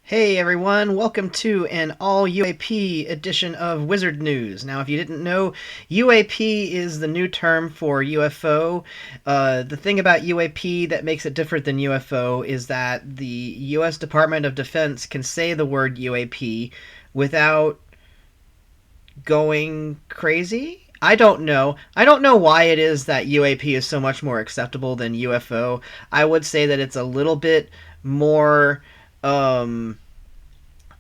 Hey everyone, welcome to an all UAP edition of Wizard News. Now, if you didn't know, UAP is the new term for UFO. The thing about UAP that makes it different than UFO is that the U.S. Department of Defense can say the word UAP without going crazy. I don't know. I don't know why it is that UAP is so much more acceptable than UFO. I would say that it's a little bit more. Um,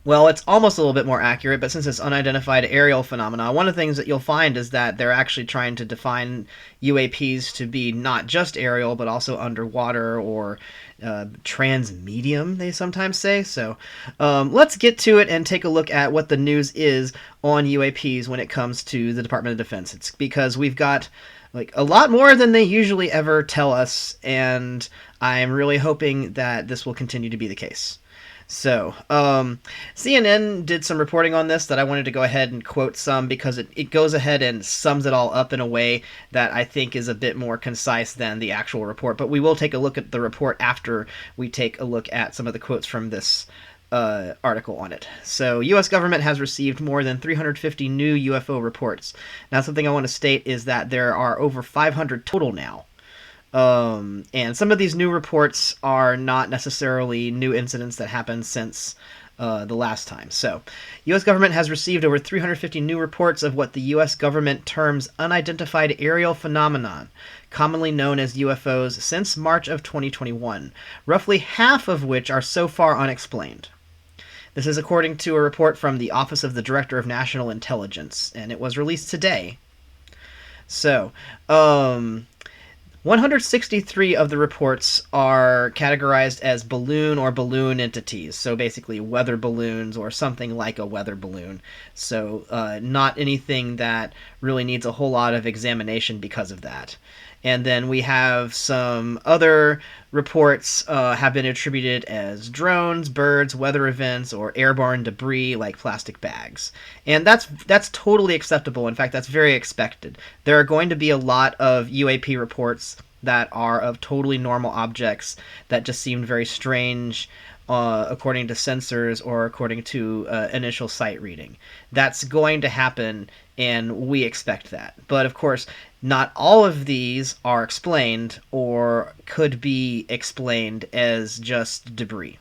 well, it's almost a little bit more accurate, but since it's unidentified aerial phenomena, one of the things that you'll find is that they're actually trying to define UAPs to be not just aerial, but also underwater or transmedium, they sometimes say. So let's get to it and take a look at what the news is on UAPs when it comes to the Department of Defense. It's because we've got like a lot more than they usually ever tell us, and I'm really hoping that this will continue to be the case. So, CNN did some reporting on this that I wanted to go ahead and quote some because it goes ahead and sums it all up in a way that I think is a bit more concise than the actual report. But we will take a look at the report after we take a look at some of the quotes from this article on it. So, U.S. government has received more than 350 new UFO reports. Now, something I want to state is that there are over 500 total now. And some of these new reports are not necessarily new incidents that happened since the last time. So, U.S. government has received over 350 new reports of what the U.S. government terms unidentified aerial phenomenon, commonly known as UFOs, since March of 2021, roughly half of which are so far unexplained. This is according to a report from the Office of the Director of National Intelligence, and it was released today. So, 163 of the reports are categorized as balloon or balloon entities, so basically weather balloons or something like a weather balloon. So not anything that really needs a whole lot of examination because of that. And then we have some other reports have been attributed as drones, birds, weather events, or airborne debris like plastic bags. And that's totally acceptable. In fact, that's very expected. There are going to be a lot of UAP reports that are of totally normal objects that just seemed very strange according to sensors or according to initial sight reading. That's going to happen, and we expect that. But of course, not all of these are explained or could be explained as just debris.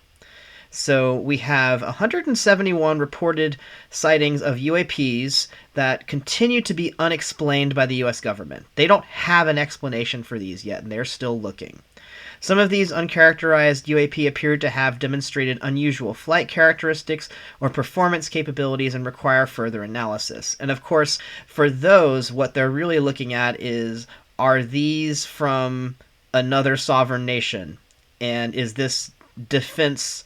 So we have 171 reported sightings of UAPs that continue to be unexplained by the U.S. government. They don't have an explanation for these yet, and they're still looking. Some of these uncharacterized UAP appeared to have demonstrated unusual flight characteristics or performance capabilities and require further analysis. And of course, for those, what they're really looking at is, are these from another sovereign nation? And is this defense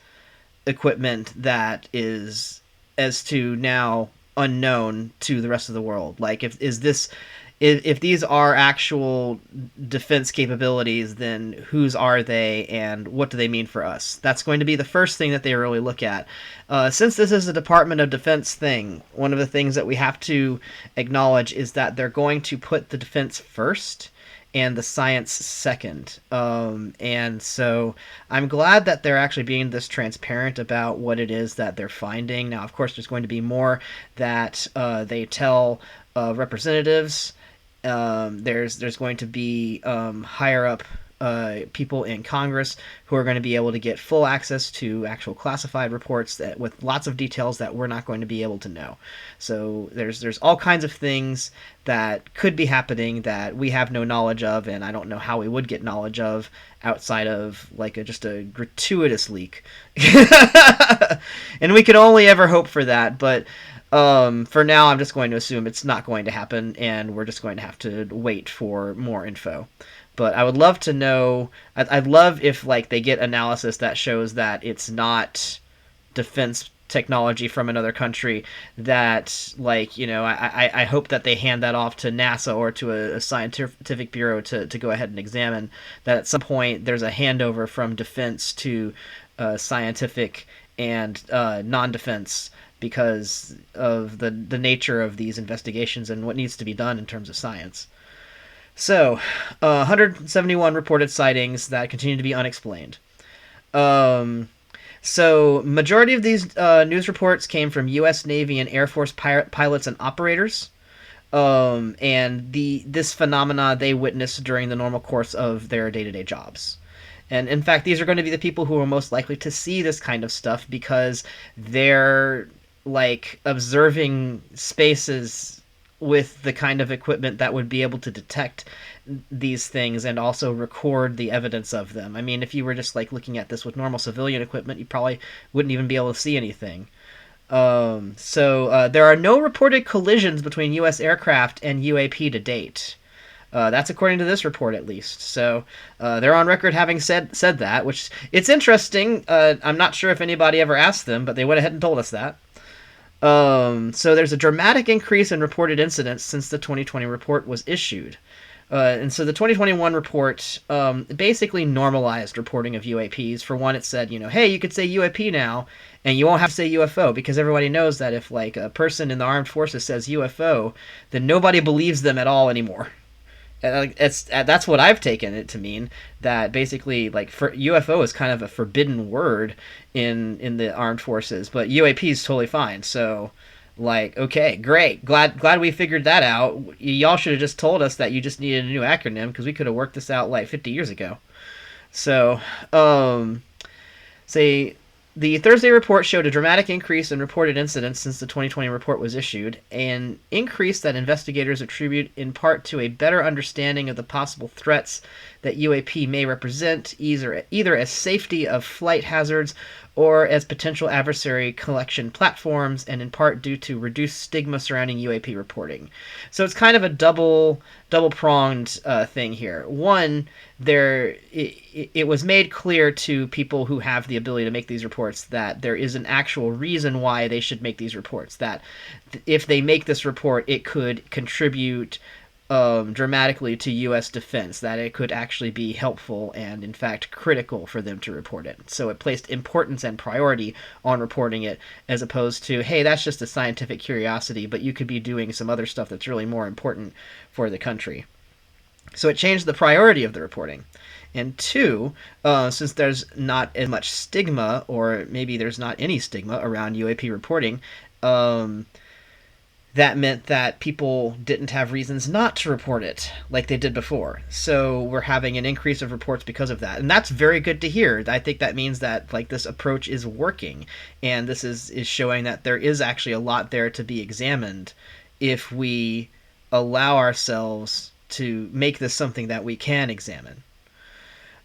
equipment that is as to now unknown to the rest of the world? Like, if these are actual defense capabilities, then whose are they and what do they mean for us? That's going to be the first thing that they really look at. Since this is a Department of Defense thing, one of the things that we have to acknowledge is that they're going to put the defense first and the science second. And so I'm glad that they're actually being this transparent about what it is that they're finding. Now, of course, there's going to be more that they tell representatives. There's going to be higher up people in Congress who are going to be able to get full access to actual classified reports that with lots of details that we're not going to be able to know. So there's all kinds of things that could be happening that we have no knowledge of, and I don't know how we would get knowledge of outside of like just a gratuitous leak. And we can only ever hope for that, but for now I'm just going to assume it's not going to happen, and we're just going to have to wait for more info. But I would love to know. I'd love if like they get analysis that shows that it's not defense technology from another country. That like I hope that they hand that off to NASA or to a scientific bureau to go ahead and examine. That at some point there's a handover from defense to scientific and non-defense because of the nature of these investigations and what needs to be done in terms of science. So, 171 reported sightings that continue to be unexplained. So, majority of these news reports came from U.S. Navy and Air Force pilots and operators. And this phenomena they witnessed during the normal course of their day-to-day jobs. And in fact, these are going to be the people who are most likely to see this kind of stuff because they're like observing spaces with the kind of equipment that would be able to detect these things and also record the evidence of them. I mean, if you were just like looking at this with normal civilian equipment, you probably wouldn't even be able to see anything. There are no reported collisions between U.S. aircraft and UAP to date. That's according to this report, at least. So they're on record having said that, which it's interesting. I'm not sure if anybody ever asked them, but they went ahead and told us that. So there's a dramatic increase in reported incidents since the 2020 report was issued. And so the 2021 report basically normalized reporting of UAPs. For one, it said, hey, you could say UAP now, and you won't have to say UFO, because everybody knows that if like a person in the armed forces says UFO, then nobody believes them at all anymore. That's what I've taken it to mean, that basically like for UFO is kind of a forbidden word in the armed forces, but UAP is totally fine. So like, okay, great, glad we figured that out. Y'all should have just told us that you just needed a new acronym, because we could have worked this out like 50 years ago. So say the Thursday report showed a dramatic increase in reported incidents since the 2020 report was issued, an increase that investigators attribute in part to a better understanding of the possible threats that UAP may represent, either as safety of flight hazards or as potential adversary collection platforms, and in part due to reduced stigma surrounding UAP reporting. So it's kind of a double-pronged thing here. One, it was made clear to people who have the ability to make these reports that there is an actual reason why they should make these reports, that if they make this report, it could contribute dramatically to U.S. defense, that it could actually be helpful and, in fact, critical for them to report it. So it placed importance and priority on reporting it, as opposed to, hey, that's just a scientific curiosity, but you could be doing some other stuff that's really more important for the country. So it changed the priority of the reporting. And two, since there's not as much stigma, or maybe there's not any stigma around UAP reporting, that meant that people didn't have reasons not to report it like they did before. So we're having an increase of reports because of that. And that's very good to hear. I think that means that like this approach is working, and this is showing that there is actually a lot there to be examined if we allow ourselves to make this something that we can examine.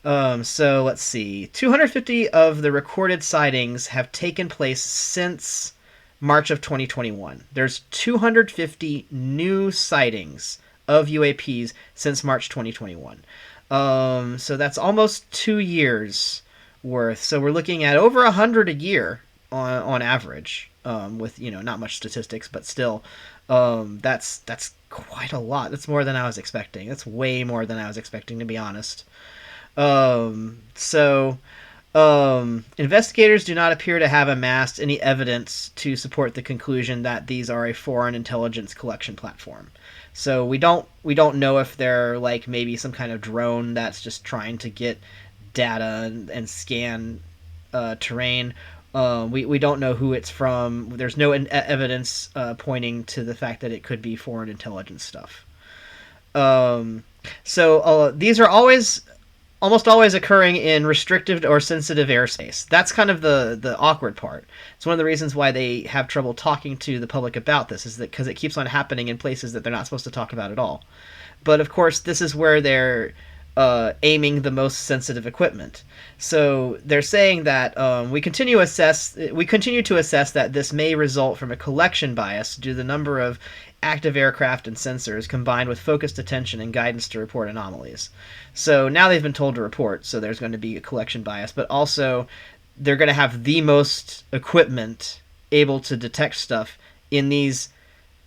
So let's see. 250 of the recorded sightings have taken place since March of 2021. There's 250 new sightings of UAPs since March 2021. So that's almost 2 years worth. So we're looking at over 100 a year on average, with not much statistics, but still, that's quite a lot. That's more than I was expecting. That's way more than I was expecting, to be honest. Investigators do not appear to have amassed any evidence to support the conclusion that these are a foreign intelligence collection platform. So we don't know if they're like maybe some kind of drone that's just trying to get data and scan terrain. We don't know who it's from. There's no evidence pointing to the fact that it could be foreign intelligence stuff. These are almost always occurring in restricted or sensitive airspace. That's kind of the awkward part. It's one of the reasons why they have trouble talking to the public about this, is that because it keeps on happening in places that they're not supposed to talk about at all. But of course, this is where they're aiming the most sensitive equipment. So they're saying that we continue to assess that this may result from a collection bias due to the number of active aircraft and sensors combined with focused attention and guidance to report anomalies. So now they've been told to report, so there's going to be a collection bias, but also they're going to have the most equipment able to detect stuff in these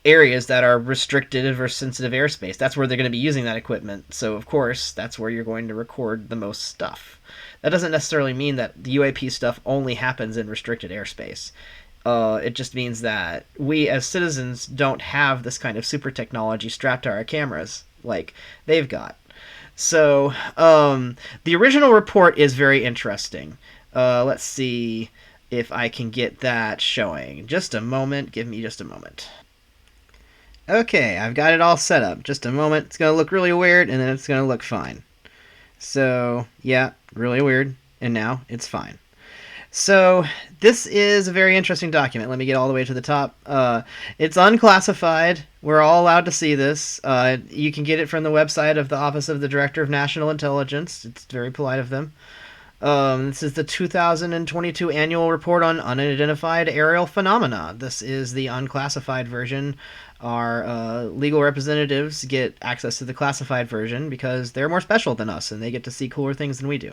areas that are restricted or sensitive airspace. That's where they're going to be using that equipment. So of course, that's where you're going to record the most stuff. That doesn't necessarily mean that the UAP stuff only happens in restricted airspace. It just means that we as citizens don't have this kind of super technology strapped to our cameras like they've got. So the original report is very interesting. Let's see if I can get that showing. Just a moment. Give me just a moment. Okay, I've got it all set up. Just a moment. It's going to look really weird, and then it's going to look fine. So, yeah, really weird. And now it's fine. So, this is a very interesting document. Let me get all the way to the top. It's unclassified. We're all allowed to see this. You can get it from the website of the Office of the Director of National Intelligence. It's very polite of them. This is the 2022 Annual Report on Unidentified Aerial Phenomena. This is the unclassified version. Our legal representatives get access to the classified version because they're more special than us and they get to see cooler things than we do.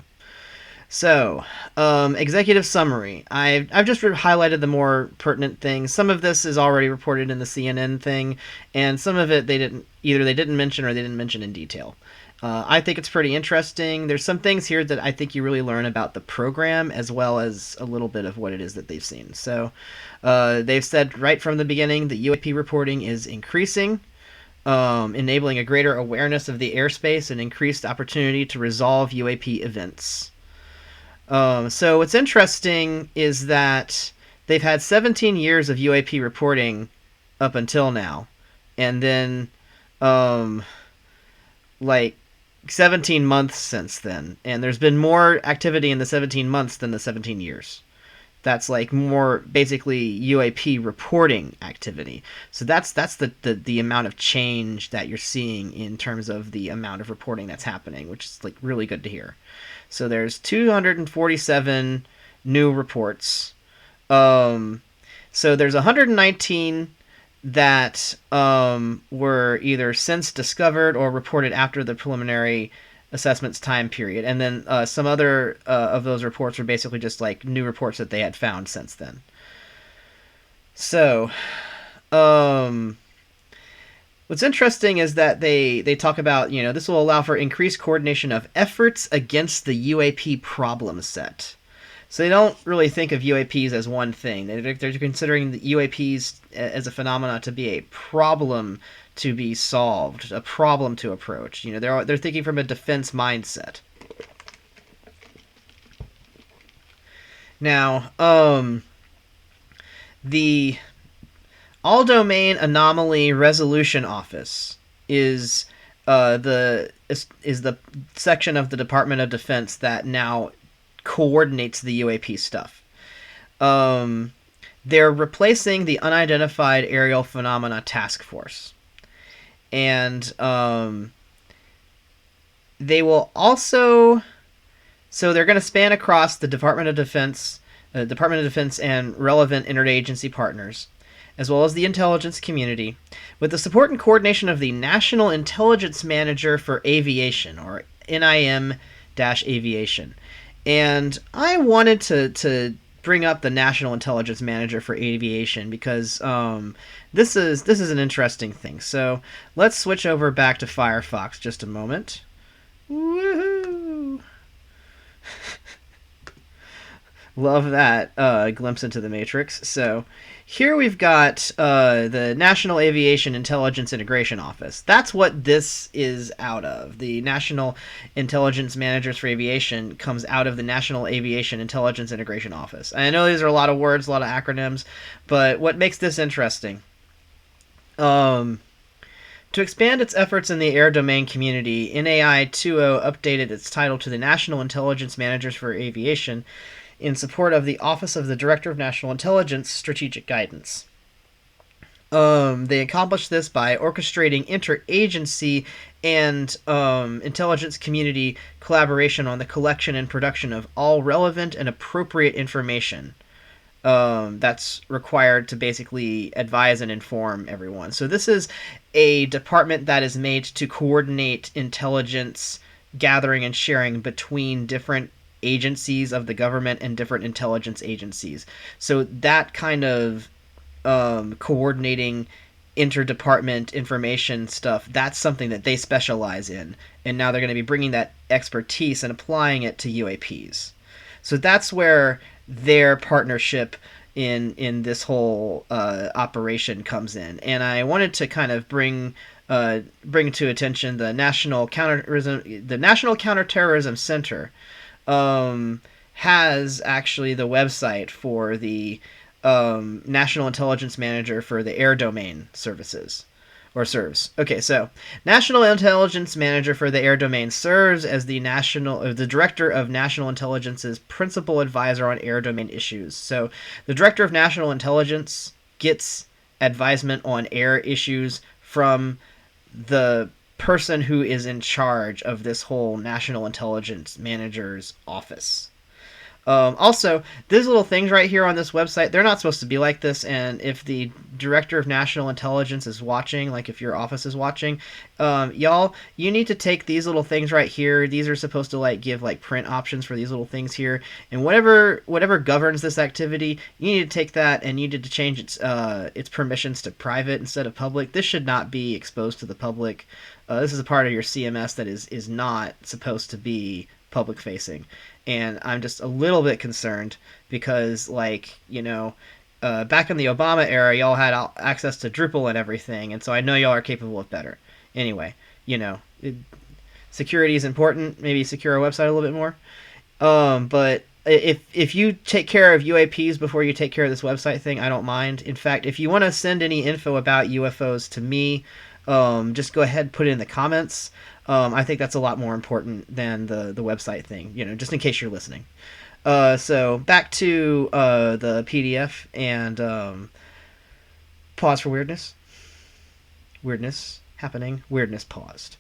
So, executive summary. I've just highlighted the more pertinent things. Some of this is already reported in the CNN thing, and some of it they didn't mention or they didn't mention in detail. I think it's pretty interesting. There's some things here that I think you really learn about the program as well as a little bit of what it is that they've seen. So, they've said right from the beginning that UAP reporting is increasing, enabling a greater awareness of the airspace and increased opportunity to resolve UAP events. So what's interesting is that they've had 17 years of UAP reporting up until now, and then like 17 months since then, and there's been more activity in the 17 months than the 17 years. That's like more basically UAP reporting activity. So that's the amount of change that you're seeing in terms of the amount of reporting that's happening, which is like really good to hear. So there's 247 new reports. So there's 119 that were either since discovered or reported after the preliminary assessment's time period. And then some other of those reports were basically just like new reports that they had found since then. So, what's interesting is that they talk about, this will allow for increased coordination of efforts against the UAP problem set. So they don't really think of UAPs as one thing. They're considering the UAPs as a phenomena to be a problem to be solved, a problem to approach. They're thinking from a defense mindset. Now, the All Domain Anomaly Resolution Office is the section of the Department of Defense that now coordinates the UAP stuff. They're replacing the Unidentified Aerial Phenomena Task Force. And they will also... So they're going to span across the Department of Defense and relevant interagency partners, as well as the intelligence community, with the support and coordination of the National Intelligence Manager for Aviation, or NIM-Aviation. And I wanted to bring up the National Intelligence Manager for Aviation because this is an interesting thing. So let's switch over back to Firefox just a moment. Woohoo! Love that glimpse into the Matrix. So here we've got the National Aviation Intelligence Integration Office. That's what this is out of. The National Intelligence Managers for Aviation comes out of the National Aviation Intelligence Integration Office. And I know these are a lot of words, a lot of acronyms, but what makes this interesting? To expand its efforts in the air domain community, NAI 2.0 updated its title to the National Intelligence Managers for Aviation in support of the Office of the Director of National Intelligence Strategic Guidance. They accomplished this by orchestrating interagency and intelligence community collaboration on the collection and production of all relevant and appropriate information that's required to basically advise and inform everyone. So this is a department that is made to coordinate intelligence gathering and sharing between different agencies of the government and different intelligence agencies. So that kind of coordinating interdepartment information stuff, that's something that they specialize in. And now they're going to be bringing that expertise and applying it to UAPs. So that's where their partnership in this whole operation comes in. And I wanted to kind of bring to attention the National Counterterrorism Center. has actually the website for the National Intelligence Manager for the Air Domain Services. Or serves. Okay, so National Intelligence Manager for the Air Domain serves as the Director of National Intelligence's principal advisor on air domain issues. So the Director of National Intelligence gets advisement on air issues from the person who is in charge of this whole National Intelligence Manager's office. Also, these little things right here on this website, they're not supposed to be like this. And if the Director of National Intelligence is watching, like if your office is watching, y'all, you need to take these little things right here. These are supposed to like give like print options for these little things here. And whatever governs this activity, you need to take that and you need to change its permissions to private instead of public. This should not be exposed to the public. This is a part of your CMS that is not supposed to be public facing. And I'm just a little bit concerned because, like, back in the Obama era, y'all had access to Drupal and everything, and so I know y'all are capable of better. Anyway, security is important. Maybe secure our website a little bit more. But if you take care of UAPs before you take care of this website thing, I don't mind. In fact, if you want to send any info about UFOs to me, just go ahead and put it in the comments. I think that's a lot more important than the website thing, just in case you're listening. So back to the PDF and pause for weirdness. Weirdness happening. Weirdness paused.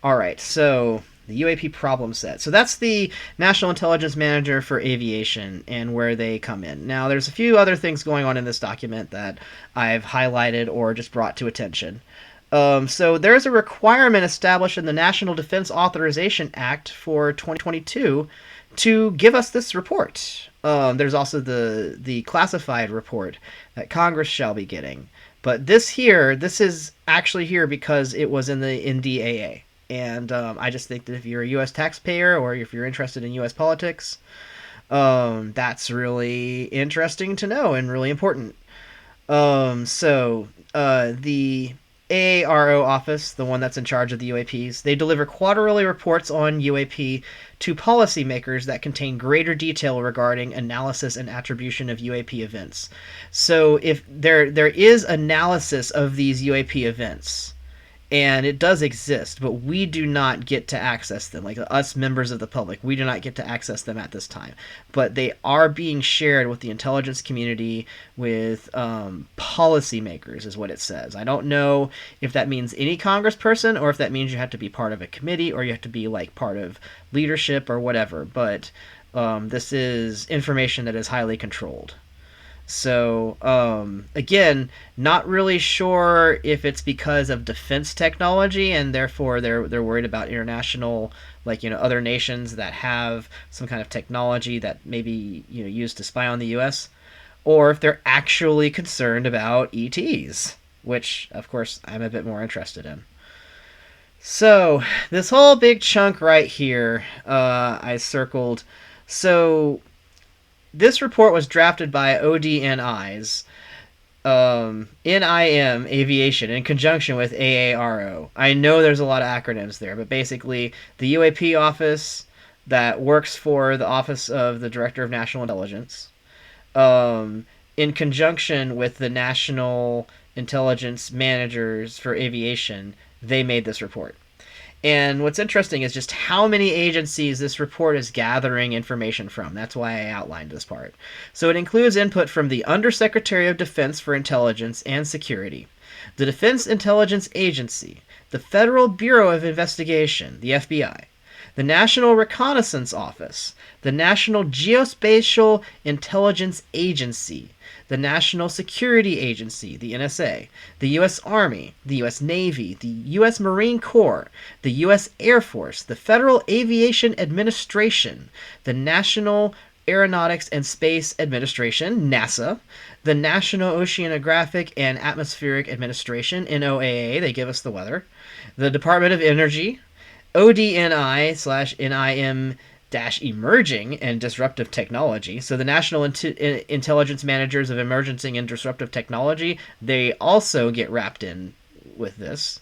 All right, so the UAP Problem Set. So that's the National Intelligence Manager for Aviation and where they come in. Now, there's a few other things going on in this document that I've highlighted or just brought to attention. So there's a requirement established in the National Defense Authorization Act for 2022 to give us this report. There's also the classified report that Congress shall be getting. But this is actually here because it was in the NDAA. And I just think that if you're a U.S. taxpayer or if you're interested in U.S. politics, that's really interesting to know and really important. So the AARO office, the one that's in charge of the UAPs, they deliver quarterly reports on UAP to policymakers that contain greater detail regarding analysis and attribution of UAP events. So if there is analysis of these UAP events, and it does exist, but we do not get to access them. Like us members of the public, we do not get to access them at this time. But they are being shared with the intelligence community, with policymakers, is what it says. I don't know if that means any congressperson or if that means you have to be part of a committee or you have to be like part of leadership or whatever. But this is information that is highly controlled. So, again, not really sure if it's because of defense technology and therefore they're worried about international, like, other nations that have some kind of technology that maybe, used to spy on the U.S., or if they're actually concerned about ETs, which, of course, I'm a bit more interested in. So, this whole big chunk right here, I circled. So this report was drafted by ODNI's NIM Aviation in conjunction with AARO. I know there's a lot of acronyms there, but basically the UAP office that works for the Office of the Director of National Intelligence, in conjunction with the National Intelligence Managers for Aviation, they made this report. And what's interesting is just how many agencies this report is gathering information from. That's why I outlined this part. So it includes input from the Undersecretary of Defense for Intelligence and Security, the Defense Intelligence Agency, the Federal Bureau of Investigation, the FBI, the National Reconnaissance Office, the National Geospatial Intelligence Agency, the National Security Agency, the NSA, the U.S. Army, the U.S. Navy, the U.S. Marine Corps, the U.S. Air Force, the Federal Aviation Administration, the National Aeronautics and Space Administration, NASA, the National Oceanographic and Atmospheric Administration, NOAA, they give us the weather, the Department of Energy, ODNI/NIM Emerging and Disruptive Technology. So the National Intelligence Managers of Emerging and Disruptive Technology, they also get wrapped in with this.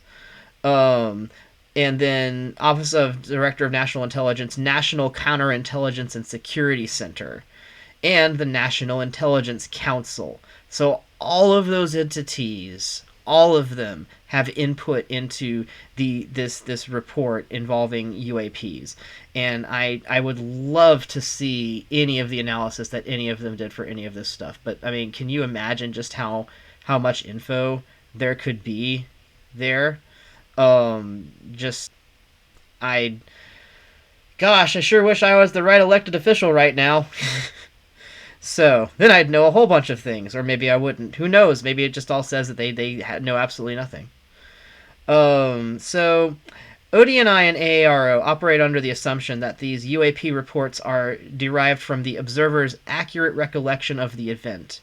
And and then Office of Director of National Intelligence, National Counterintelligence and Security Center, and the National Intelligence Council. So all of those entities, all of them have input into this report involving UAPs, and I would love to see any of the analysis that any of them did for any of this stuff. But I mean, can you imagine just how much info there could be there? Just I gosh, I sure wish I was the right elected official right now. So then I'd know a whole bunch of things, or maybe I wouldn't. Who knows? Maybe it just all says that they know absolutely nothing. So ODNI and AARO operate under the assumption that these UAP reports are derived from the observer's accurate recollection of the event,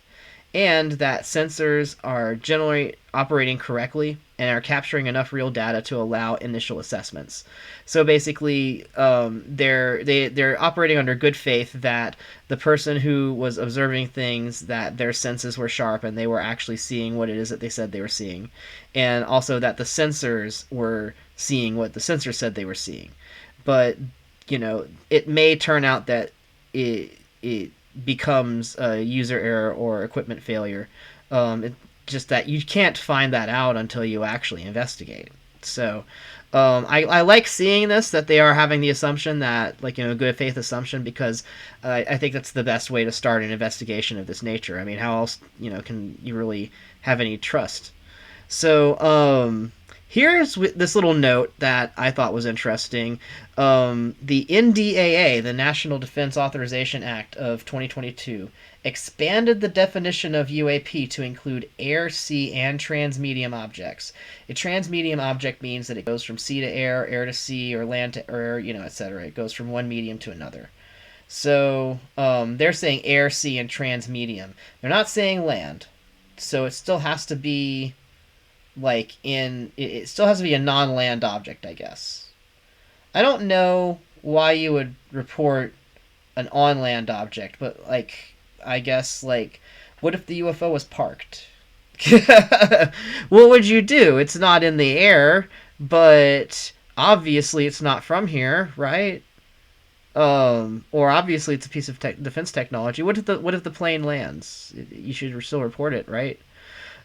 and that sensors are generally operating correctly and are capturing enough real data to allow initial assessments. So basically, they're operating under good faith that the person who was observing things, that their senses were sharp and they were actually seeing what it is that they said they were seeing, and also that the sensors were seeing what the sensors said they were seeing. But it may turn out that it becomes a user error or equipment failure. Just that you can't find that out until you actually investigate. So I like seeing this, that they are having the assumption that, good faith assumption, because I think that's the best way to start an investigation of this nature. I mean, how else, can you really have any trust? So here's this little note that I thought was interesting. The NDAA, the National Defense Authorization Act of 2022, expanded the definition of UAP to include air, sea, and transmedium objects. A transmedium object means that it goes from sea to air, air to sea, or land to air, etc. It goes from one medium to another. So they're saying air, sea, and transmedium. They're not saying land. So it still has to be it still has to be a non-land object, I guess. I don't know why you would report an on-land object, but I guess what if the UFO was parked? What would you do? It's not in the air, but obviously it's not from here, right? Or obviously it's a piece of defense technology. What if the plane lands? You should still report it, right?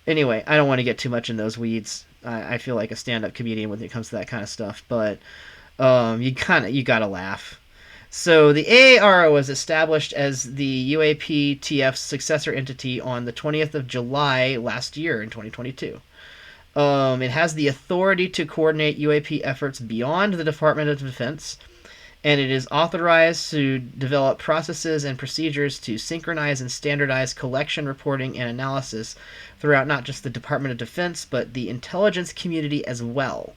Anyway, I don't want to get too much in those weeds. I feel like a stand-up comedian when it comes to that kind of stuff, but you gotta laugh. So the AARO was established as the UAPTF's successor entity on the 20th of July last year in 2022. It has the authority to coordinate UAP efforts beyond the Defartment of Defense, and it is authorized to develop processes and procedures to synchronize and standardize collection, reporting, and analysis throughout not just the Department of Defense, but the intelligence community as well.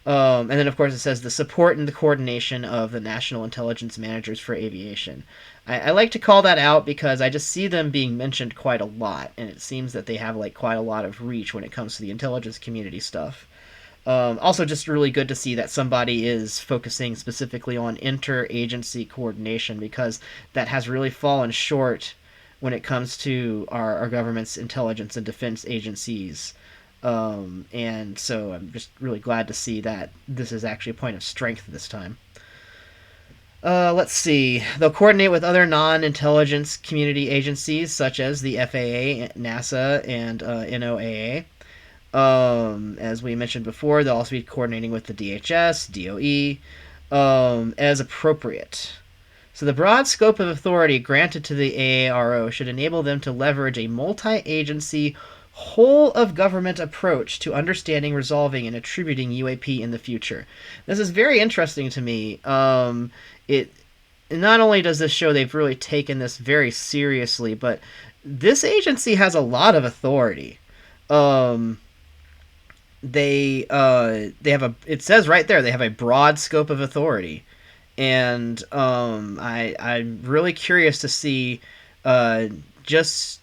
And then, of course, it says the support and the coordination of the National Intelligence Managers for Aviation. I like to call that out because I just see them being mentioned quite a lot, and it seems that they have quite a lot of reach when it comes to the intelligence community stuff. Also, just really good to see that somebody is focusing specifically on interagency coordination, because that has really fallen short when it comes to our government's intelligence and defense agencies. And so I'm just really glad to see that this is actually a point of strength this time. Let's see. They'll coordinate with other non-intelligence community agencies such as the FAA, NASA, and NOAA. As we mentioned before, they'll also be coordinating with the DHS, DOE, as appropriate. So the broad scope of authority granted to the AARO should enable them to leverage a multi-agency, whole-of-government approach to understanding, resolving, and attributing UAP in the future. This is very interesting to me. It not only does this show they've really taken this very seriously, but this agency has a lot of authority. They have it says right there, they have a broad scope of authority, and I'm really curious to see just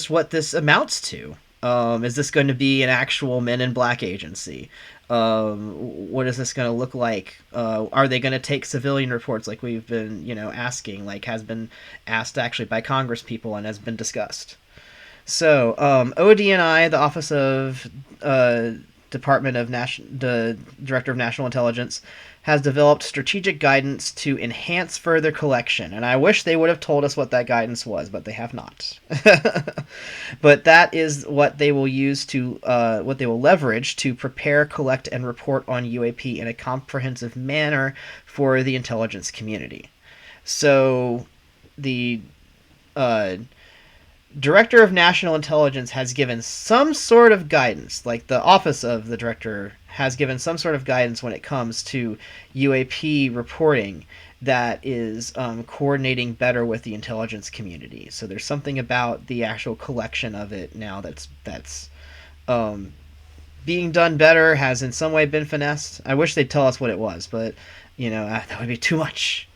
what this amounts to. Is this going to be an actual Men in Black agency? What is this going to look like? Are they going to take civilian reports like we've been asking, has been asked actually by Congress people and has been discussed? So, ODNI, the Office of the Director of National Intelligence, has developed strategic guidance to enhance further collection. And I wish they would have told us what that guidance was, but they have not. But that is what they will use to, what they will leverage to prepare, collect, and report on UAP in a comprehensive manner for the intelligence community. So the Director of National Intelligence has given some sort of guidance, like the Office of the Director has given some sort of guidance when it comes to UAP reporting that is coordinating better with the intelligence community. So there's something about the actual collection of it now that's being done better, has in some way been finessed. I wish they'd tell us what it was, but that would be too much.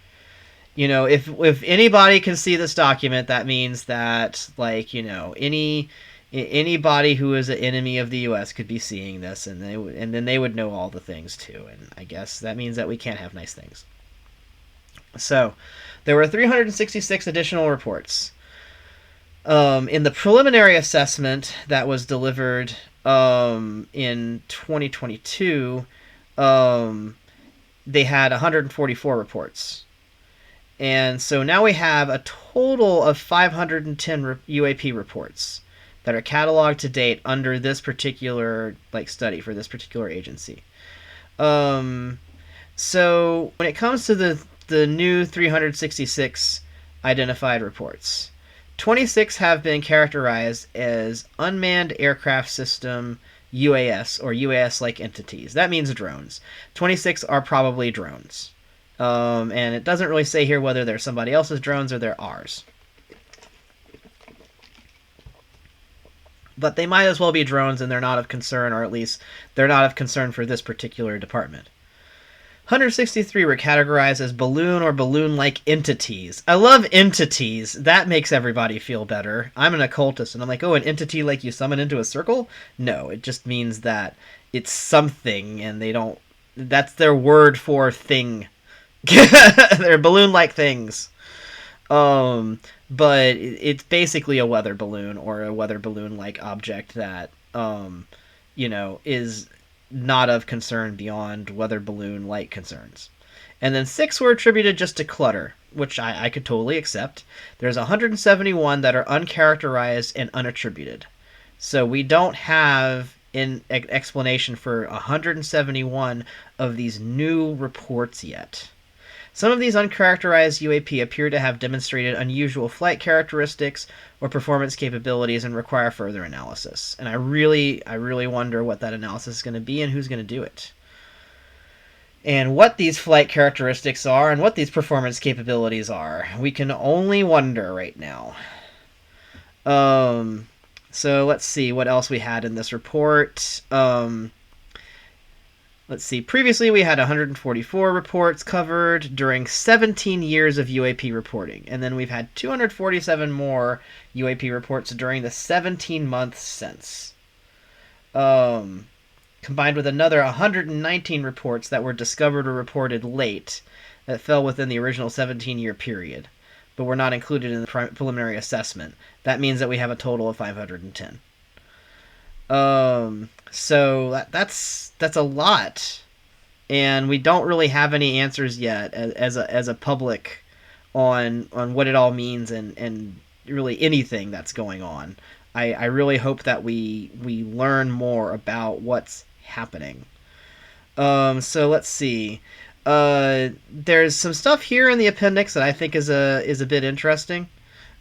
If anybody can see this document, that means that anybody who is an enemy of the U.S. could be seeing this, and then they would know all the things too. And I guess that means that we can't have nice things. So there were 366 additional reports. In the preliminary assessment that was delivered in 2022, they had 144 reports. And so now we have a total of 510 UAP reports that are cataloged to date under this particular study for this particular agency. So when it comes to the new 366 identified reports, 26 have been characterized as unmanned aircraft system UAS or UAS-like entities. That means drones. 26 are probably drones. And it doesn't really say here whether they're somebody else's drones or they're ours. But they might as well be drones, and they're not of concern, or at least they're not of concern for this particular department. 163 were categorized as balloon or balloon-like entities. I love entities. That makes everybody feel better. I'm an occultist, and I'm like, oh, an entity like you summon into a circle? No, it just means that it's something, and they don't... That's their word for thing. They're balloon-like things. But it's basically a weather balloon or a weather balloon-like object that, is not of concern beyond weather balloon-like concerns. And then 6 were attributed just to clutter, which I could totally accept. There's 171 that are uncharacterized and unattributed. So we don't have an explanation for 171 of these new reports yet. Some of these uncharacterized UAP appear to have demonstrated unusual flight characteristics or performance capabilities and require further analysis. And I really wonder what that analysis is going to be and who's going to do it. And what these flight characteristics are and what these performance capabilities are. We can only wonder right now. So let's see what else we had in this report. Let's see. Previously, we had 144 reports covered during 17 years of UAP reporting. And then we've had 247 more UAP reports during the 17 months since. Combined with another 119 reports that were discovered or reported late that fell within the original 17-year period, but were not included in the preliminary assessment. That means that we have a total of 510. So that's a lot, and we don't really have any answers yet as a public on what it all means and really anything that's going on. I really hope that we learn more about what's happening. So let's see. There's some stuff here in the appendix that I think is a bit interesting.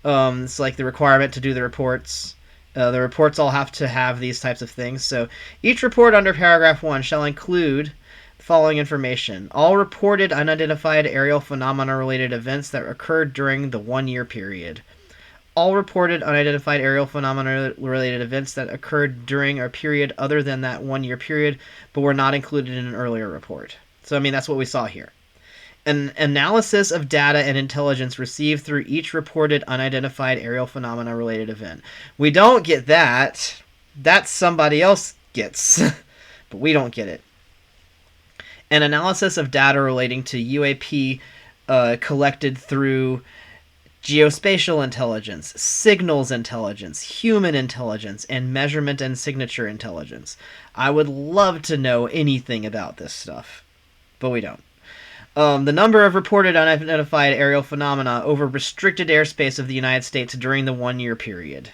It's like the requirement to do the reports. The reports all have to have these types of things. So each report under paragraph 1 shall include the following information. All reported unidentified aerial phenomena-related events that occurred during the 1-year period. All reported unidentified aerial phenomena-related events that occurred during a period other than that 1-year period, but were not included in an earlier report. So, I mean, that's what we saw here. An analysis of data and intelligence received through each reported unidentified aerial phenomena-related event. We don't get that. That somebody else gets, but we don't get it. An analysis of data relating to UAP collected through geospatial intelligence, signals intelligence, human intelligence, and measurement and signature intelligence. I would love to know anything about this stuff, but we don't. The number of reported unidentified aerial phenomena over restricted airspace of the United States during the 1 year period.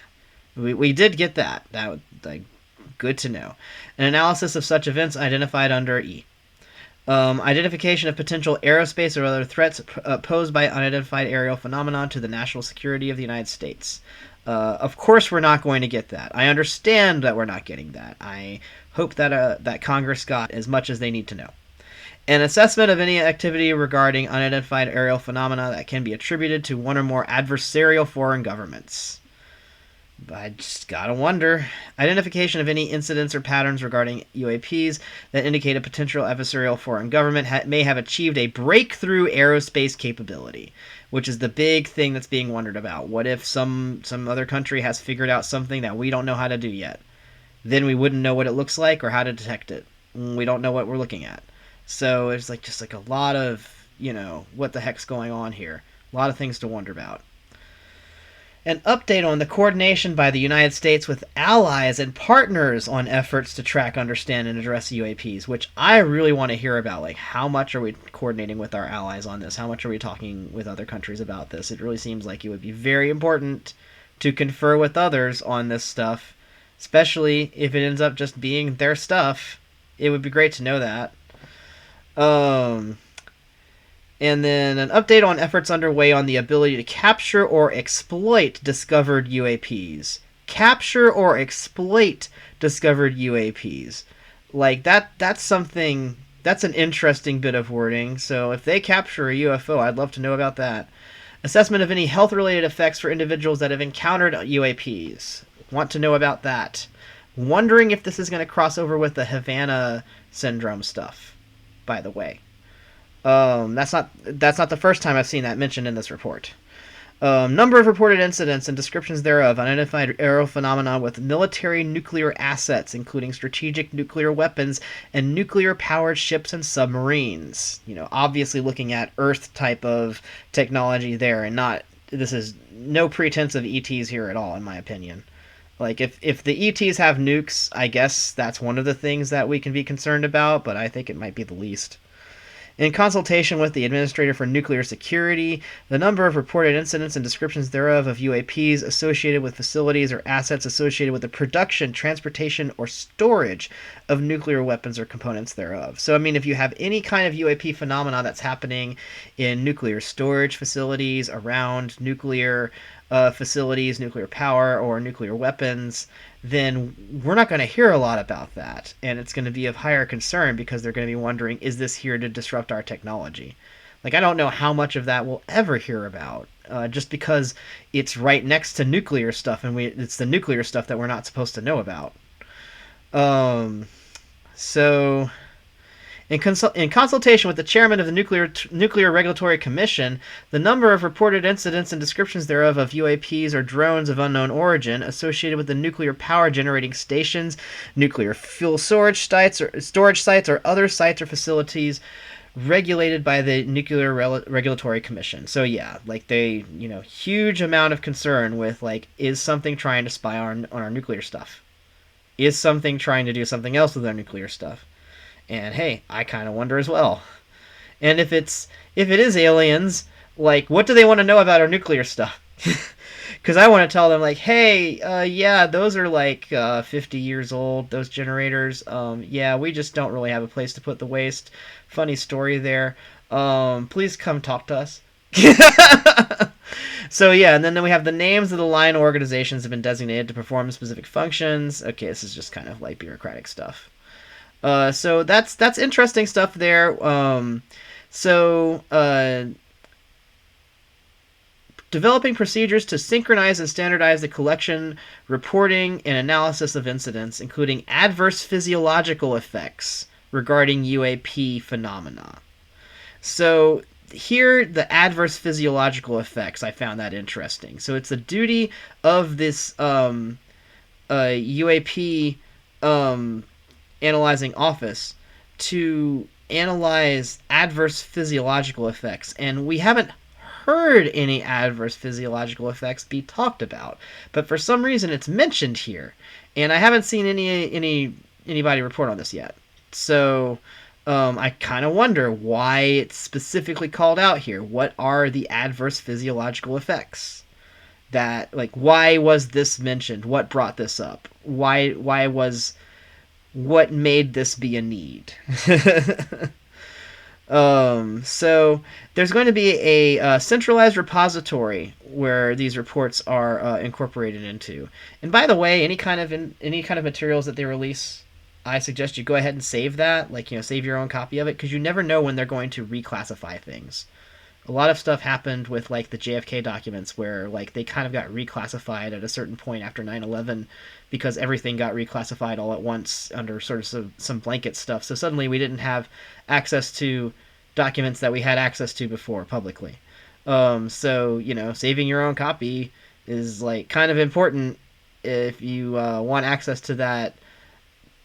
We did get that. That was good to know. An analysis of such events identified under E. Identification of potential aerospace or other threats posed by unidentified aerial phenomena to the national security of the United States. Of course, we're not going to get that. I understand that we're not getting that. I hope that Congress got as much as they need to know. An assessment of any activity regarding unidentified aerial phenomena that can be attributed to one or more adversarial foreign governments. I just gotta wonder. Identification of any incidents or patterns regarding UAPs that indicate a potential adversarial foreign government may have achieved a breakthrough aerospace capability, which is the big thing that's being wondered about. What if some other country has figured out something that we don't know how to do yet? Then we wouldn't know what it looks like or how to detect it. We don't know what we're looking at. So it's just a lot of, what the heck's going on here. A lot of things to wonder about. An update on the coordination by the United States with allies and partners on efforts to track, understand, and address UAPs, which I really want to hear about. How much are we coordinating with our allies on this? How much are we talking with other countries about this? It really seems like it would be very important to confer with others on this stuff, especially if it ends up just being their stuff. It would be great to know that. And then an update on efforts underway on the ability to capture or exploit discovered UAPs. Capture or exploit discovered UAPs. That's something, that's an interesting bit of wording. So if they capture a UFO, I'd love to know about that. Assessment of any health-related effects for individuals that have encountered UAPs. Want to know about that. Wondering if this is going to cross over with the Havana syndrome stuff, by the way. That's not the first time I've seen that mentioned in this report. Number of reported incidents and descriptions thereof, unidentified aerial phenomena with military nuclear assets, including strategic nuclear weapons and nuclear-powered ships and submarines. Obviously looking at Earth type of technology there, and this is no pretense of ETs here at all, in my opinion. If the ETs have nukes, I guess that's one of the things that we can be concerned about, but I think it might be the least. In consultation with the Administrator for Nuclear Security, the number of reported incidents and descriptions thereof of UAPs associated with facilities or assets associated with the production, transportation, or storage of nuclear weapons or components thereof. So, if you have any kind of UAP phenomena that's happening in nuclear storage facilities, around nuclear facilities, nuclear power, or nuclear weapons, then we're not going to hear a lot about that. And it's going to be of higher concern because they're going to be wondering, is this here to disrupt our technology? I don't know how much of that we'll ever hear about, just because it's right next to nuclear stuff, and it's the nuclear stuff that we're not supposed to know about. So... In consultation with the chairman of the Nuclear Regulatory Commission, the number of reported incidents and descriptions thereof of UAPs or drones of unknown origin associated with the nuclear power generating stations, nuclear fuel storage sites, or other sites or facilities regulated by the Nuclear Regulatory Commission. So yeah, huge amount of concern with is something trying to spy on our nuclear stuff? Is something trying to do something else with our nuclear stuff? And hey, I kind of wonder as well. And if it is aliens, what do they want to know about our nuclear stuff? Because I want to tell them hey, yeah, those are 50 years old, those generators. Yeah, we just don't really have a place to put the waste. Funny story there. Please come talk to us. So yeah, and then we have the names of the line organizations have been designated to perform specific functions. Okay, this is just kind of bureaucratic stuff. So that's interesting stuff there. Developing procedures to synchronize and standardize the collection, reporting, and analysis of incidents, including adverse physiological effects regarding UAP phenomena. So here, the adverse physiological effects, I found that interesting. So it's the duty of this UAP analyzing office to analyze adverse physiological effects, and we haven't heard any adverse physiological effects be talked about, but for some reason it's mentioned here, and I haven't seen anybody report on this yet. So I kind of wonder why it's specifically called out here. What are the adverse physiological effects? That, like, why was this mentioned? What brought this up? What made this be a need? So there's going to be a centralized repository where these reports are incorporated into. And by the way, any kind of materials that they release, I suggest you go ahead and save that. Like, save your own copy of it, because you never know when they're going to reclassify things. A lot of stuff happened with, like, the JFK documents, where, like, they kind of got reclassified at a certain point after 9/11 because everything got reclassified all at once under sort of some blanket stuff. So suddenly we didn't have access to documents that we had access to before publicly. So, saving your own copy is, like, kind of important if you want access to that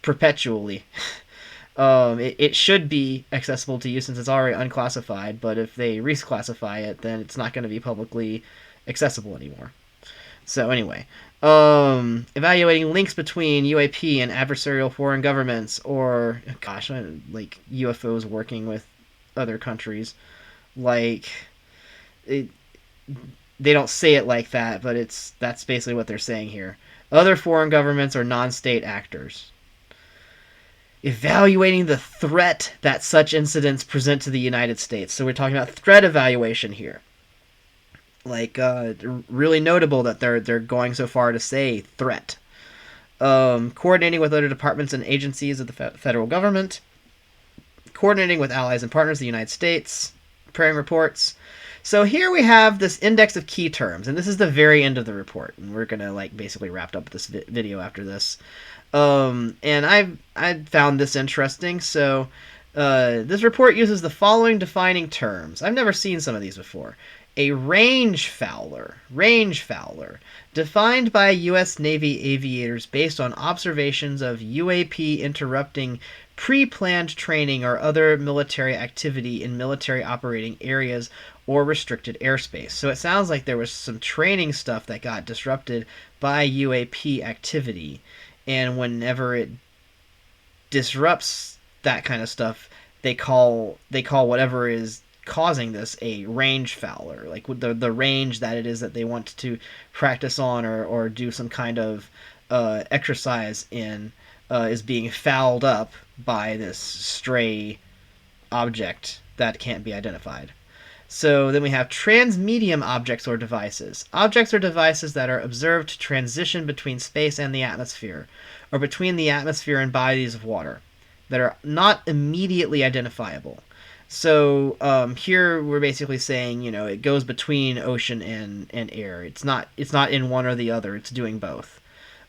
perpetually. It should be accessible to you since it's already unclassified, but if they reclassify it, then it's not going to be publicly accessible anymore. So anyway, evaluating links between UAP and adversarial foreign governments, or, gosh, like UFOs working with other countries. Like, they don't say it like that, but that's basically what they're saying here. Other foreign governments or non-state actors. Evaluating the threat that such incidents present to the United States. So we're talking about threat evaluation here. Like, really notable that they're going so far to say threat. Coordinating with other departments and agencies of the federal government. Coordinating with allies and partners of the United States. Preparing reports. So here we have this index of key terms, and this is the very end of the report, and we're gonna, like, basically wrap up this video after this. And I found this interesting. So this report uses the following defining terms. I've never seen some of these before. A range fowler, defined by U.S. Navy aviators based on observations of UAP interrupting pre-planned training or other military activity in military operating areas or restricted airspace. So it sounds like there was some training stuff that got disrupted by UAP activity. And whenever it disrupts that kind of stuff, they call whatever is causing this a range fowler, like the range that it is that they want to practice on or do some kind of exercise in is being fouled up by this stray object that can't be identified. So then we have transmedium objects or devices. Objects or devices that are observed to transition between space and the atmosphere, or between the atmosphere and bodies of water, that are not immediately identifiable. So here we're basically saying, it goes between ocean and air. It's not in one or the other. It's doing both.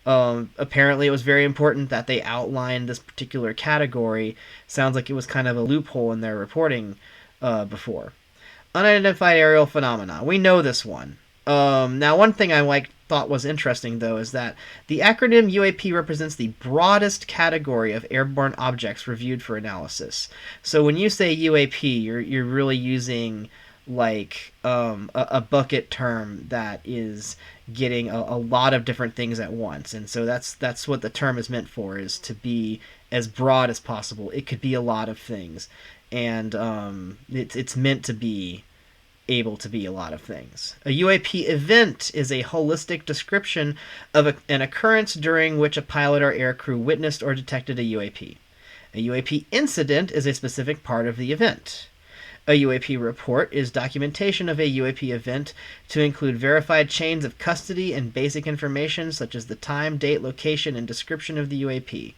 Apparently it was very important that they outlined this particular category. Sounds like it was kind of a loophole in their reporting before. Unidentified aerial phenomena. We know this one. Now, one thing I thought was interesting, though, is that the acronym UAP represents the broadest category of airborne objects reviewed for analysis. So when you say UAP, you're really using, like, a bucket term that is getting a lot of different things at once. And so that's what the term is meant for, is to be as broad as possible. It could be a lot of things. And it's meant to be able to be a lot of things. A UAP event is a holistic description of an occurrence during which a pilot or aircrew witnessed or detected a UAP. A UAP incident is a specific part of the event. A UAP report is documentation of a UAP event to include verified chains of custody and basic information such as the time, date, location, and description of the UAP.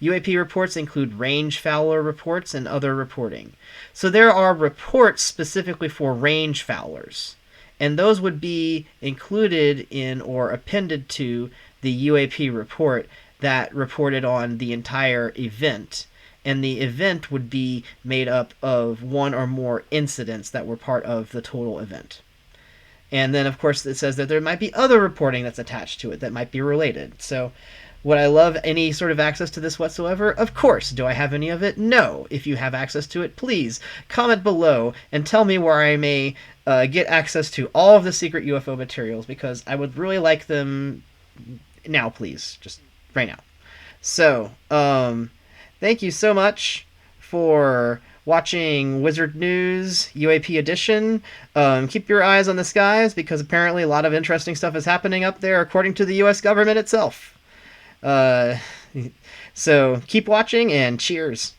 UAP reports include range fowler reports and other reporting. So there are reports specifically for range fowlers, and those would be included in or appended to the UAP report that reported on the entire event. And the event would be made up of one or more incidents that were part of the total event. And then, of course, it says that there might be other reporting that's attached to it that might be related. So, would I love any sort of access to this whatsoever? Of course. Do I have any of it? No. If you have access to it, please comment below and tell me where I may get access to all of the secret UFO materials, because I would really like them now, please. Just right now. So, thank you so much for watching Wizard News UAP Edition. Keep your eyes on the skies, because apparently a lot of interesting stuff is happening up there, according to the U.S. government itself. So keep watching, and cheers.